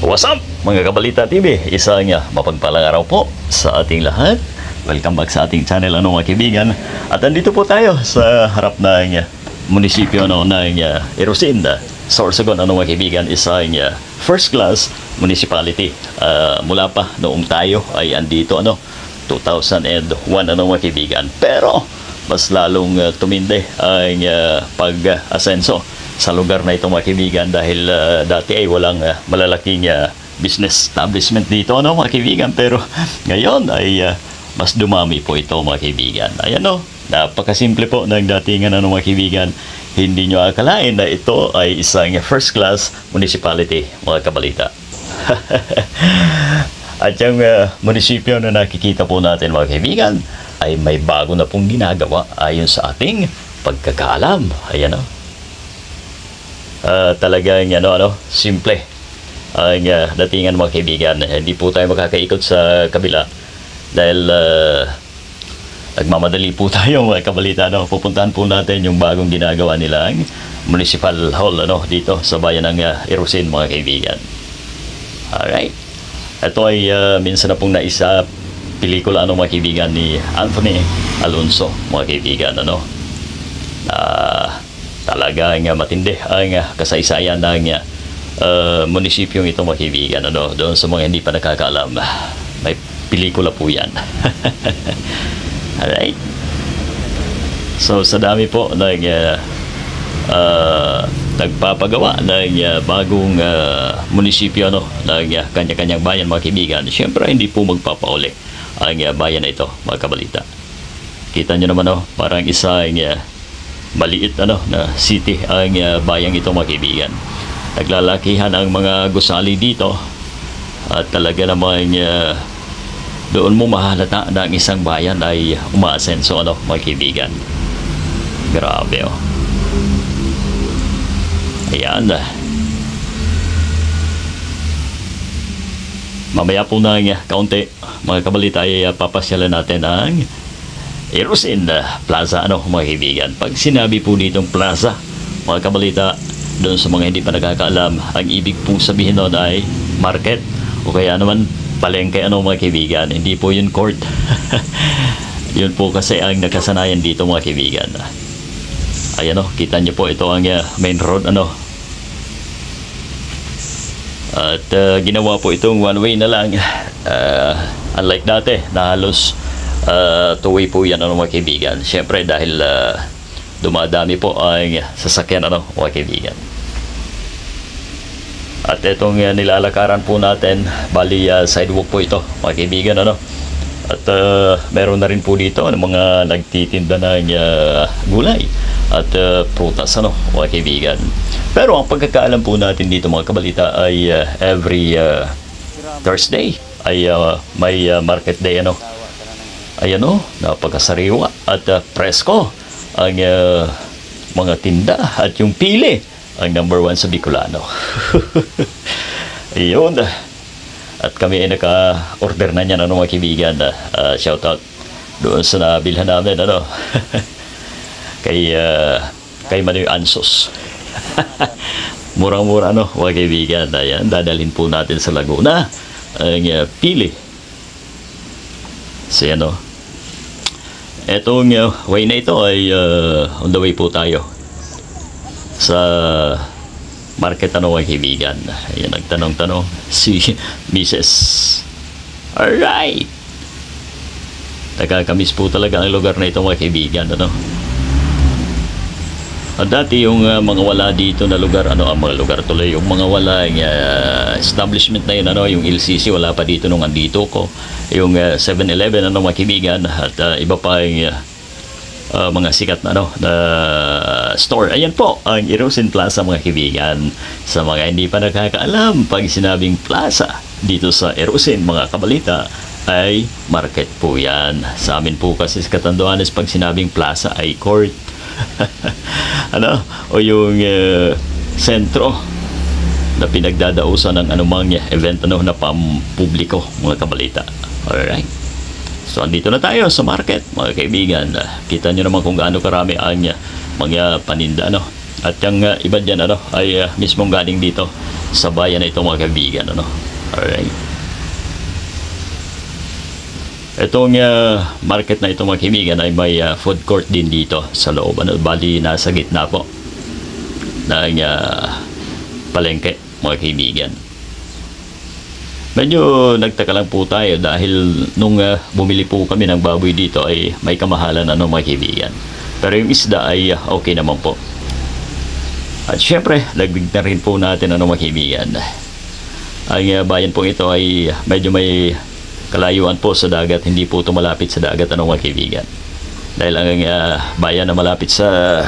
What's up mga Kabalita TV? Isang mapagpalang araw po sa ating lahat. Welcome back sa ating channel mga kaibigan. At andito po tayo sa harap ng munisipyo ng Irusin, Sorsogon mga kaibigan. Isang first class municipality. Mula pa noong tayo ay andito 2001 mga kaibigan. Pero mas lalong tumindi ang pag-asenso sa lugar na ito mga kaibigan dahil dati ay walang malalaking business establishment dito mga kaibigan, pero ngayon ay mas dumami po ito mga kaibigan. Ayan napakasimple po ng datingan mga kaibigan. Hindi nyo akalain na ito ay isang first class municipality mga kabalita. At yung munisipyo na nakikita po natin mga kaibigan ay may bago na pong ginagawa ayon sa ating pagkakaalam. Ayan talagang simple ang datingan mga kaibigan. Hindi po tayo makakaikot sa kabila dahil nagmamadali po tayo mga kabalita. Pupuntahan po natin yung bagong ginagawa nilang municipal hall dito sa bayan ng Irusin mga kaibigan. Alright, ito ay minsan na pong naisa pelikula mga kaibigan ni Anthony Alonso mga kaibigan. Talagang matindi ang kasaysayan ng munisipyong ito mga kaibigan. Doon sa mga hindi pa nakakaalam, may pelikula po yan. Alright, so sa dami po ng nagpapagawa ng bagong munisipyo ng kanya-kanyang bayan mga kaibigan, siyempre hindi po magpapauli ang bayan na ito mga kabalita. Kita nyo naman parang isang maliit na city ang bayang ito mga kaibigan. Naglalakihan ang mga gusali dito at talaga namang doon mo mahalata na ang isang bayan ay umaasenso mga kaibigan. Grabe ayan. Mamaya po na kaunti mga kabalita ay papasyalan natin ang Irusin Plaza mga kaibigan. Pag sinabi po ditong plaza mga kabalita, doon sa mga hindi pa nakakaalam, ang ibig po sabihin doon ay market o kaya naman palengke mga kaibigan. Hindi po yun court. Yun po kasi ang nakasanayan dito mga kaibigan. Ayan kita nyo po ito ang main road at ginawa po itong one way na lang, unlike dati na halos two-way po yan mga kaibigan. Siyempre dahil dumadami po ang sasakyan mga kaibigan. At itong nilalakaran po natin, bali sidewalk po ito mga kaibigan. At meron na rin po dito mga nagtitinda ng gulay at prutas mga kaibigan. Pero ang pagkakaalam po natin dito mga kabalita ay every Thursday ay may market day ayan napakasariwa at presko ang mga tinda at yung pili ang number one sa Bicolano. Ayun, at kami ay naka-order na niyan mga kaibigan. Shout out doon sa nabilhan namin kay Manoy Ansos. Murang-mura mga kaibigan. Ayan, dadalhin po natin sa Laguna ang pili. So etong way na ito ay on the way po tayo sa market mga kaibigan. Ayan, nagtanong-tanong si Mrs. Alright, nakakamiss po talaga ang lugar na ito mga kaibigan. At dati yung mga wala dito na lugar, ang mga lugar tuloy, yung mga wala establishment na yun, yung LCC, wala pa dito nung andito ko. Yung 7-Eleven, mga kaibigan, at iba pa yung mga sikat na store. Ayan po, ang Irusin Plaza mga kaibigan. Sa mga hindi pa nakakaalam, pag sinabing plaza dito sa Irusin mga kabalita, ay market po yan. Sa amin po kasi sa Catanduanes, pag sinabing plaza ay court. O yung sentro na pinagdadausan ng anumang event na pampubliko mga kabalita. Alright, so andito na tayo sa market mga kaibigan. Kita nyo naman kung gaano karami ang mga paninda At yung iba dyan ay mismong galing dito sa bayan na ito mga kaibigan, ano. Alright. Itong market na ito mga kaibigan ay may food court din dito sa loob, ano. Bali nasa gitna po ng palengke mga kaibigan. Medyo nagtaka lang po tayo dahil nung bumili po kami ng baboy dito ay may kamahalan, ano mga kaibigan. Pero yung isda ay okay naman po. At syempre, lagdig na rin po natin, ano mga kaibigan. Ang bayan po ito ay medyo may kalayuan po sa dagat, hindi po ito malapit sa dagat, ano mga kaibigan. Dahil ang bayan na malapit sa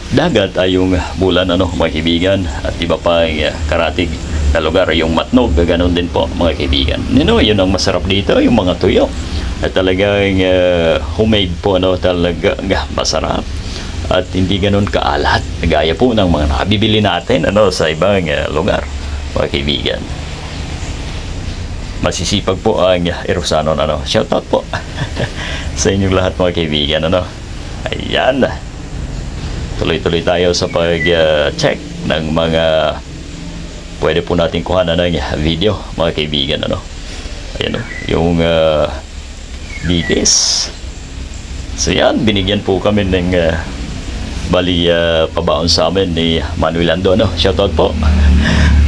dagat ay yung Bulan, ano mga kaibigan, at iba pa ang karatig na lugar, yung Matnog, ganoon din po mga kaibigan. Yun ang masarap dito, yung mga tuyo. At talagang homemade po, ano, talaga masarap. At hindi ganoon kaalat, gaya po ng mga nabibili natin, ano, sa ibang lugar, mga kaibigan. Masisipag po ang Erosanon, ano. Shoutout po sa inyong lahat mga kaibigan, ano. Ayan. Tuloy-tuloy tayo sa pag-check ng mga pwede po natin kuhanan ng video mga kaibigan, ano. Ayan, yung bitis. So yan, binigyan po kami ng bali pabaon sa amin ni Manuel Ando, ano. Shoutout po.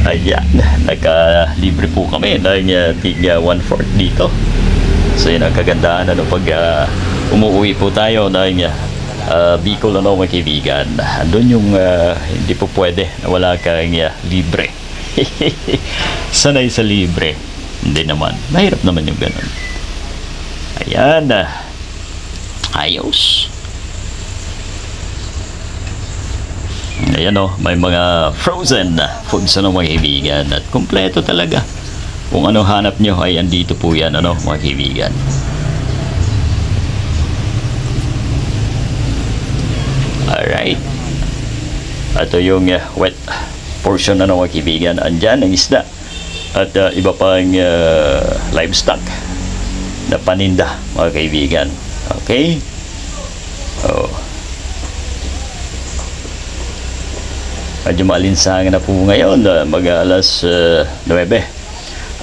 Ayan, naka-libre po kami ng tiga 1/4 dito. So yan ang kagandahan, ano, pag umuwi po tayo ng Bicol, ano mga kaibigan. Andun yung hindi po pwede na wala kang libre. Sanay sa libre. Hindi naman, mahirap naman yung ganun. Ayan, ayos. Ayan, oh, may mga frozen foods, ano mga kaibigan, at kompleto talaga. Kung ano hanap nyo ay andito po yan, ano mga kaibigan. Alright, ito yung wet portion, ano mga kaibigan. Andyan ang isda at iba pang livestock na paninda mga kaibigan. Okay, oh, medyo maalinsangan na po ngayon, mag alas 9,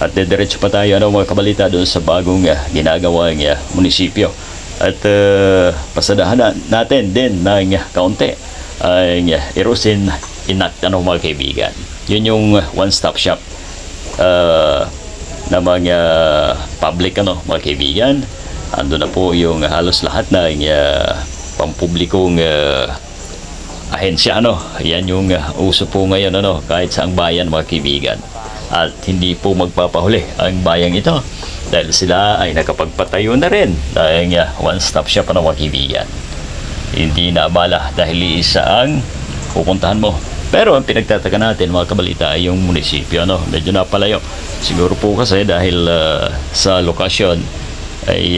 at diretso pa tayo, ano mga kabalita, doon sa bagong ginagawang munisipyo. At pasadahan natin din ng kaunti ang Erosin Inact, ano mga kaibigan. Yun yung one-stop shop na mga public, ano mga kaibigan. Ando na po yung halos lahat ng pampublikong ahensya, ano. Yan yung uso po ngayon, ano, kahit saang bayan mga kaibigan. At hindi po magpapahuli ang bayang ito dahil sila ay nakapagpatayo na rin dahil one-stop shop, ano mga kaibigan. Hindi na abala dahil isa ang pupuntahan mo. Pero ang pinagtataka natin mga kabalita ay yung munisipyo, no? Medyo napalayo. Siguro po kasi dahil sa lokasyon ay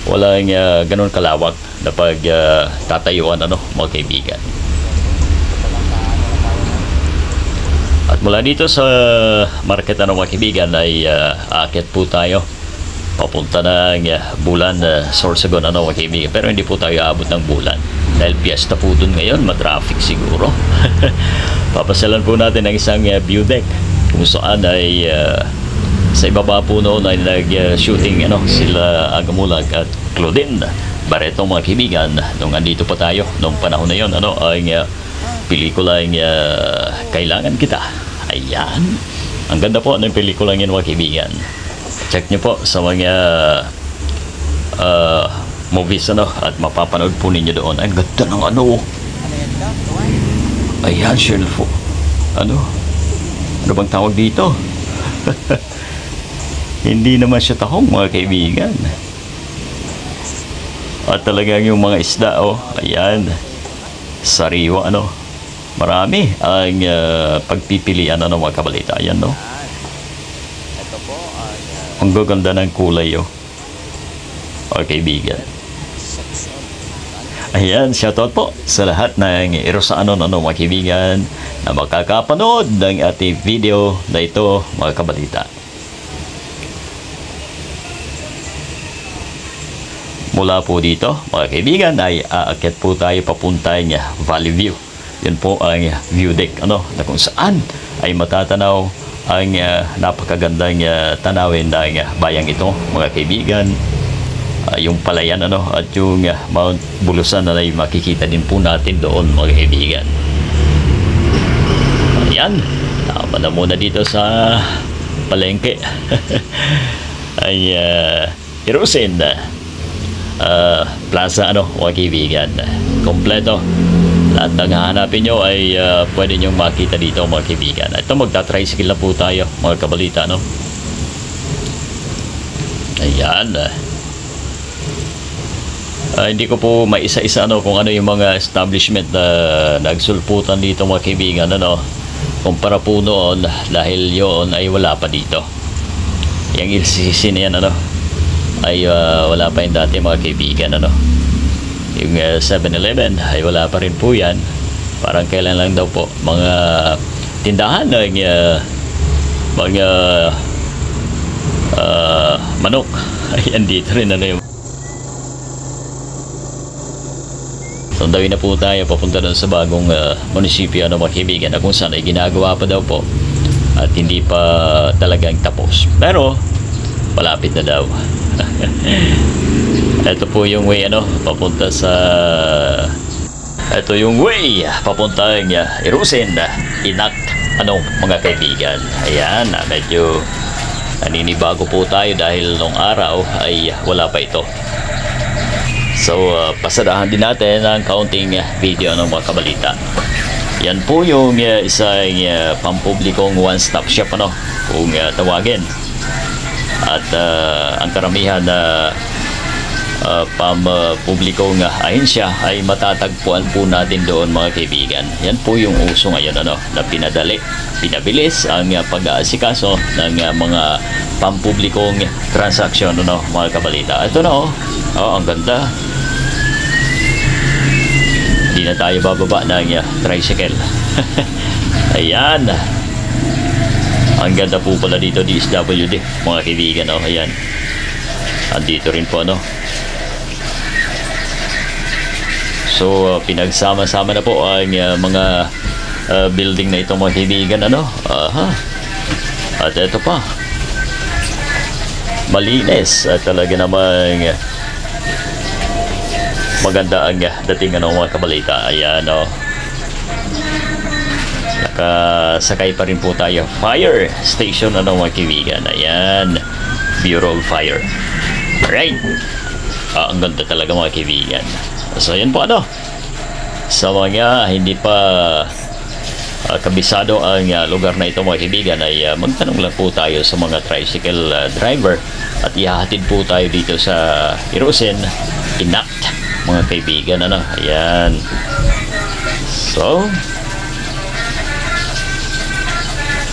walang ganun kalawak na tatayuan, ano mga kaibigan. At mula dito sa market, ano mga kaibigan, ay aakyat po tayo papunta ng Bulan, Sorsogon, ano mga kaibigan. Pero hindi po tayo aabot ng Bulan dahil piyesta po dun ngayon, matraffic siguro. Papasyalan po natin ang isang view deck kung saan ay sa ibaba po noon ay nag-shooting, ano, sila Agamulag at Claudine Barreto mga kaibigan nung andito pa tayo nung panahon na yon, ano, ang pelikula ang Kailangan Kita. Ayan, ang ganda po ng pelikula ng mga kaibigan. Check nyo po sa mga movies, ano, at mapapanood po ninyo doon. Ang ganda ng ano. Ayan, shelf. Ano bang tawag dito? Hindi naman siya tahong mga kaibigan. At talagang yung mga isda, oh, ayan, sariwa, ano. Marami ang pagpipilian, ano mga kabalita. Ayan, no. Ang gaganda ng kulay, oh. Okay, kaibigan. Ayan, shoutout po sa lahat ng Erosanon, ano mga kaibigan, na makakapanood ng ating video na ito mga kabalita. Mula po dito mga kaibigan ay aakyat po tayo papunta ng Valley View. Yan po ang view deck, ano, na kung saan ay matatanaw ang napakagandang tanawin ng bayang ito, mga kaibigan. Yung palayan, ano, at yung Mount Bulusan na ay makikita din po natin doon, mga kaibigan. Ayan, tama na muna dito sa palengke. Ay Hirusin Plaza, ano, mga kaibigan. Kompleto. Lahat ng hahanapin nyo ay pwede nyo makita dito, mga kaibigan. Ito, magta-tricycle na po tayo, mga kabalita, no? Ayan. Hindi ko po maisa-isa, ano, kung ano yung mga establishment na nagsulputan dito, mga kaibigan, ano? Kumpara po noon, dahil yun ay wala pa dito. Yung LCC na yan, ano, ay wala pa yung dati, mga kaibigan, ano. Yung 7-Eleven ay wala pa rin po yan. Parang kailan lang daw po mga tindahan ng mga manok. Ayan, dito rin, ano, yung sundawin na po tayo papunta doon sa bagong munisipyo, ano, mga kaibigan, na kung saan ay ginagawa pa daw po at hindi pa talagang tapos, pero malapit na daw. Ito po yung way, ano, papunta sa papuntang Hirusin Inak, ano, mga kaibigan. Ayan, medyo naninibago po tayo dahil nung araw ay wala pa ito. So pasadahan din natin ang kaunting video ng mga kabalita. Yan po yung isang pampublikong one-stop shop, ano, kung tawagin. At ang karamihan na pampublikong ahensya ay matatagpuan po natin doon, mga kaibigan. Yan po yung uso ngayon, ano, na pinabilis ang pag-aasikaso ng mga pampublikong transaksyon, ano, mga kabalita. Ito na, ang ganda. Hindi na tayo bababa ng tricycle. Ayan. Ang ganda po pala dito, DSWD, mga kaibigan, oh, ayan. Andito rin po, ano. So pinagsama-sama na po ang mga building na ito, mga kaibigan, ano. At ito pa, malinis at talaga namang maganda ang dating, ano, mga kabalita. Ayan, oh. Nakasakay pa rin po tayo. Fire station, ano, mga kaibigan. Ayan, Bureau of Fire. Alright. Ang ganda talaga, mga kaibigan. So yan po, ano, sa mga hindi pa kabisado ang lugar na ito, mga kaibigan, ay magtanong lang po tayo sa mga tricycle driver at ihahatid po tayo dito sa Hirusin Inak, mga kaibigan, ano. Ayan. So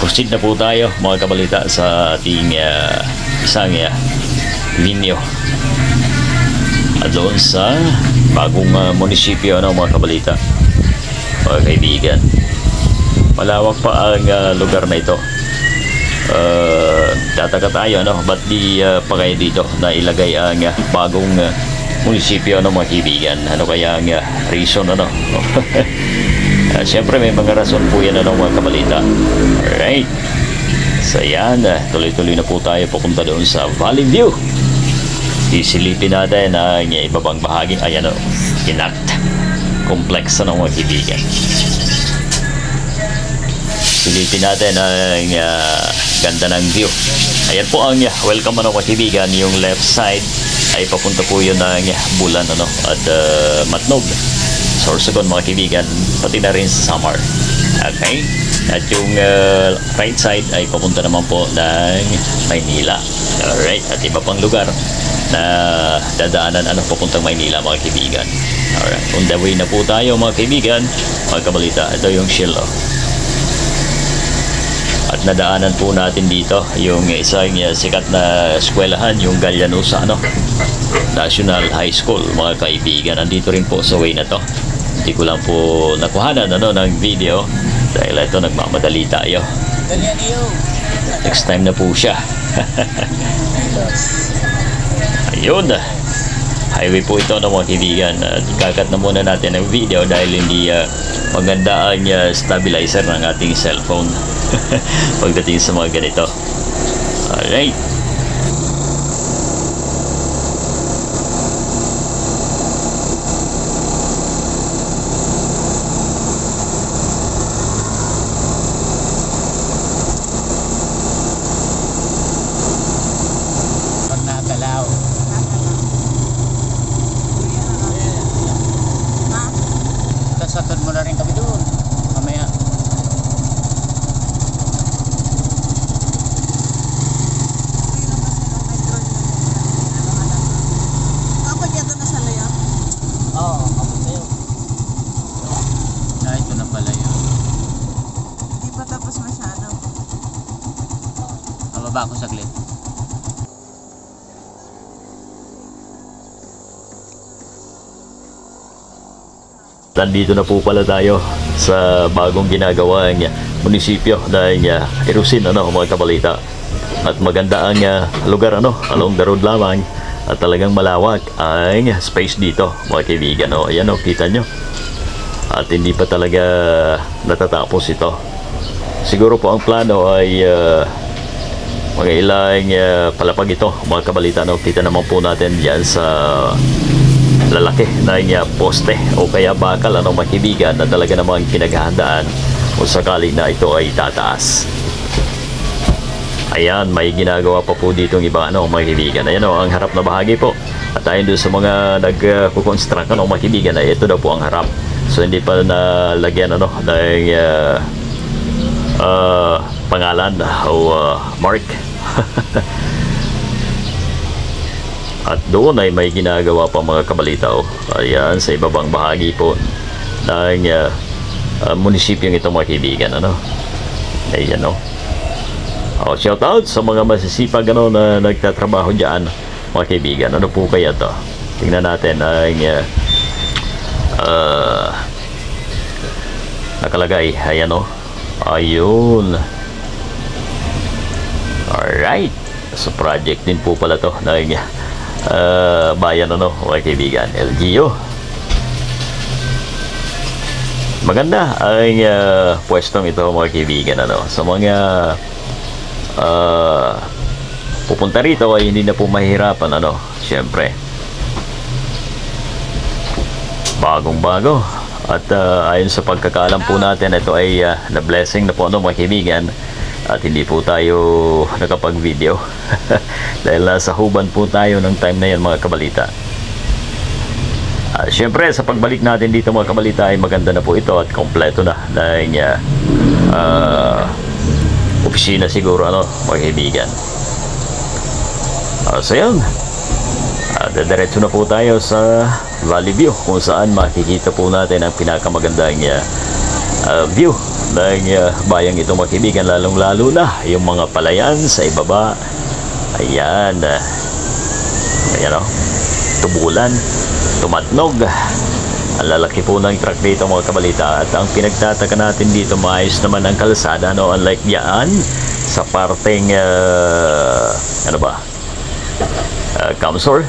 proceed na po tayo, mga kabalita, sa ating isang linya at doon sa bagong munisipyo, ano, mga kabalita, mga kaibigan. Malawak pa ang lugar na ito. Tataka tayo, ano, ba't di pa kayo dito na ilagay ang bagong munisipyo, ano, mga kaibigan? Ano kaya ang reason, ano? Siyempre may mga rason po yan, ano, mga kabalita. Alright. So yan, tuloy-tuloy na po tayo papunta doon sa Valley View. Isilipin natin ang ibabang bahagi. Ayan, o, Inak Complex, ano, mga kaibigan. Silipin natin ang ganda ng view. Ayan po ang welcome, ano, mga kaibigan. Yung left side ay papunta po yun ng Bulan, ano, at Matnog, Sorsogon, mga kaibigan, pati na rin sa Samar. Okay, at yung right side ay papunta naman po ng Maynila. Alright, at iba pang lugar na dadaanan, ano, papuntang Maynila, mga kaibigan. Alright, on the way na po tayo, mga kaibigan, mga kabalita. Ito yung Shell, oh. At nadaanan po natin dito yung isang sikat na eskwelahan, yung Galianusa, ano, National High School, mga kaibigan. Nandito rin po sa way na to. Hindi ko lang po nakuhanan, ano, ng video dahil ito nagmamadali tayo. Next time na po siya. Ayun. highway po ito ng mga kaibigan. Ikakat na muna natin ang video dahil hindi maganda ang stabilizer ng ating cellphone pagdating sa mga ganito. Alright. Satod mo na rin kami doon mamaya. Kapag yato na sa layo? Oo, kapag sa'yo. Ito na pala yun. Hindi pa tapos masyado. Mababa ko saglit. Nandito na po pala tayo sa bagong ginagawang munisipyo ng Irusin, mga kabalita. At maganda ang lugar, along the road lamang. At talagang malawak ang space dito, mga kaibigan. Ayan, kita nyo. At hindi pa talaga natatapos ito. Siguro po ang plano ay mga ilang palapag ito, mga kabalita. Kita naman po natin dyan sa lalaki na poste o kaya bakal, mga kaibigan, na talaga namang pinaghahandaan kung sakali na ito ay tataas. Ayan, may ginagawa pa po dito ng iba, mga kaibigan. Ayan, ang harap na bahagi po. At tayo doon sa mga nagkukonstruct, mga kaibigan, ay ito daw po ang harap. So hindi pa nalagyan ng pangalan o mark. At doon ay may ginagawa pa, mga kabalita. Ayan, sa ibabang bahagi po ng munisipyong ito, mga kaibigan. Ayan, shout out sa mga masisipag na nagtatrabaho dyan, mga kaibigan. Ano po kaya to? Tingnan natin ang nakalagay. Ayan, ayun. Alright, so project din po pala to ng bayan, mga kaibigan, LGU. Maganda ang pwestong ito, mga kaibigan. Sa mga pupunta rito ay hindi na po mahirapan, syempre bagong bago. At ayon sa pagkakaalam po natin, ito ay na blessing na po, mga kaibigan. At hindi po tayo nakapag-video dahil nasa huban po tayo ng time na yan, mga kabalita. Siyempre, sa pagbalik natin dito, mga kabalita, ay maganda na po ito at kompleto na ng opisina siguro, mga kaibigan. So yun, diretso na po tayo sa Valley View, kung saan makikita po natin ang pinakamagandang view ng bayang ito, mga kaibigan, lalong lalo na yung mga palayan sa ibaba. Ayan, ayan, tubulan, tumatnog. Ang lalaki po ng truck dito, mga kabalita. At ang pinagtataka natin dito, maayos naman ang kalsada, unlike yan sa parteng Kamsor.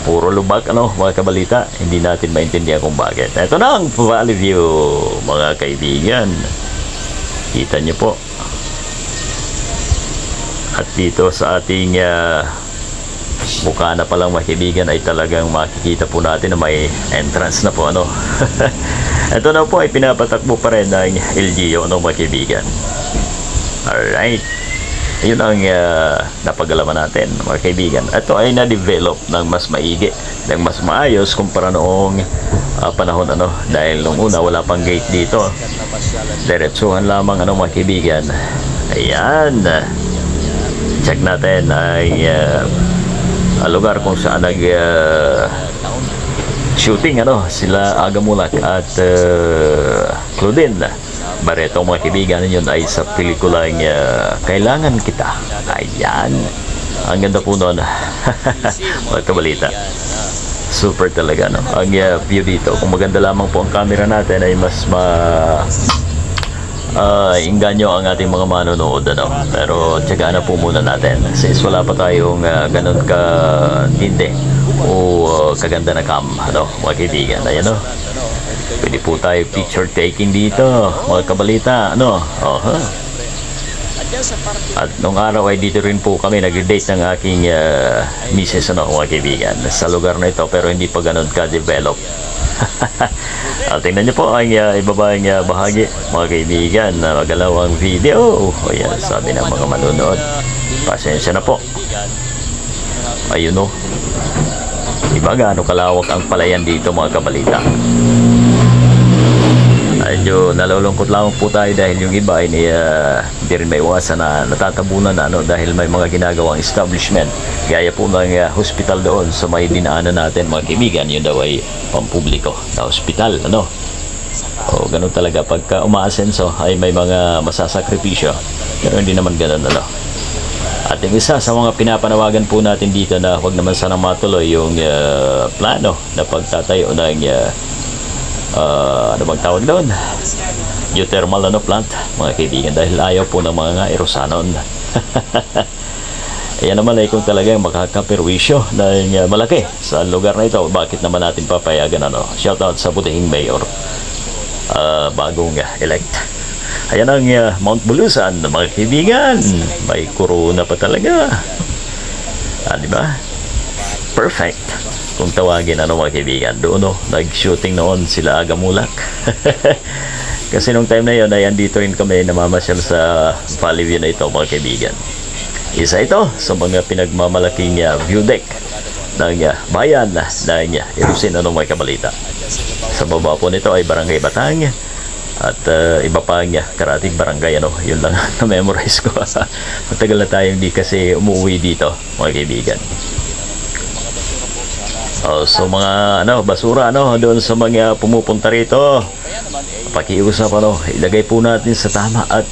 Puro lubak, mga kabalita. Hindi natin maintindihan kung bakit. Ito na ang Valley View, mga kaibigan. Kita nyo po. At dito sa ating Bukana pa lang, mga kaibigan, ay talagang makikita po natin na may entrance na po, Ito na po ay pinapatakbo pa rin ng LGU, mga kaibigan. Alright. Yun ang napagalaman natin, mga kaibigan. Ito ay na-develop ng mas maigi, ng mas maayos kumpara noong panahon, dahil nung una wala pang gate dito. Diretsuhan lamang, mga kaibigan. Ayan. Check natin ang lugar kung saan nag shooting, sila Agamulak at Claudine Barreto, mga kaibigan. Yun ay sa pelikulang Kailangan Kita. Ayan, ang ganda po nun. Mga kabalita, super talaga, ang view dito. Kung maganda lamang po ang camera natin, ay mas inganyo ang ating mga manonood, ano. Pero tiyagaan na po muna natin since wala pa tayong ganun ka tindi o kaganda na cam, ano, mga kaibigan. Ayan, no. Pwede po tayo picture taking dito, mga kabalita, ano. At nung araw ay dito rin po kami nag-date ng aking misis, ano, mga kaibigan, sa lugar na ito, pero hindi pa ganun ka-develop. At tingnan nyo po ang ibabang bahagi, mga kaibigan, na magalawang video. O yan, sabi ng mga manonood, pasensya na po. Ayun, o, iba gaano kalawak ang palayan dito, mga kabalita. Medyo nalulungkot lang po tayo dahil yung iba ay hindi rin may iwasan na natatabunan na, ano, dahil may mga ginagawang establishment gaya po ng hospital doon sa may dinaanan natin, mga kaibigan. Yun daw ay pampubliko na hospital, ano. O ganun talaga pagka umaasenso ay may mga masasakripisyo, pero hindi naman ganun, ano. At yung isa sa mga pinapanawagan po natin dito na huwag naman sana matuloy yung plano na pagtatayo ng ano bang tawag doon? Geothermal, ano, plant, mga kaibigan, dahil ayaw po ng mga erosanon. Ayan naman ay kung talagang makakaperwisyo ng malaki sa lugar na ito, bakit naman natin papayagan, ano? Shoutout sa butihing mayor, bagong elect. Ayan ang Mount Bulusan, mga kaibigan. May corona pa talaga. Di ba? Perfect kung tawagin, ano, mga kaibigan. Doon, no, nag-shooting noon sila Agamulak. Kasi nung time na yun ay andito rin kami namamasyal sa Valley View na ito, mga kaibigan. Isa ito sa mga pinagmamalaking view deck ng bayan ng Irusin, ano, mga kabalita. Sa baba po nito ay Barangay Batang at iba pa ang karating barangay, ano. Yun lang na-memorize ko. Matagal na tayong di kasi umuwi dito, mga kaibigan. So mga, ano, basura, ano, doon sa mga pumupunta rito, pakiusap, ano, ilagay po natin sa tama at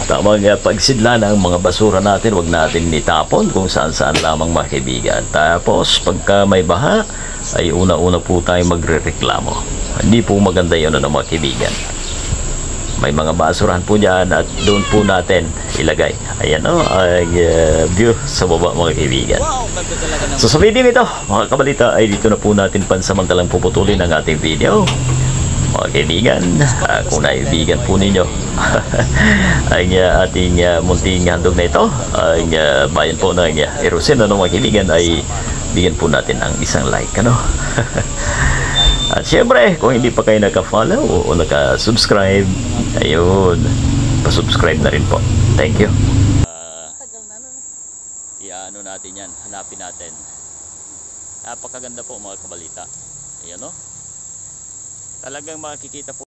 tamang pagsidla ng mga basura natin. Huwag natin itapon kung saan-saan lamang, mga kaibigan. Tapos pagka may baha ay una-una po tayo magrereklamo. Hindi po maganda yun, ano, mga kaibigan. May mga basurahan po dyan at doon po natin ilagay. Ayan, no, ang view sa baba, mga kaibigan. So sa video ito, mga kabalita, ay dito na po natin pansamantalang puputulin ang ating video, mga kaibigan. Kung naibigan po ninyo ang ating munting handog na ito, ang bayan po ng Irusin, ano, mga kaibigan, ay bigyan po natin ang isang like, ano. At syempre, kung hindi pa kayo naka-follow o naka-subscribe, ayun, pa-subscribe na rin po. Thank you. Iano natin yan, hanapin natin. Napakaganda po, mga kabalita. Ayan, no? Talagang makikita po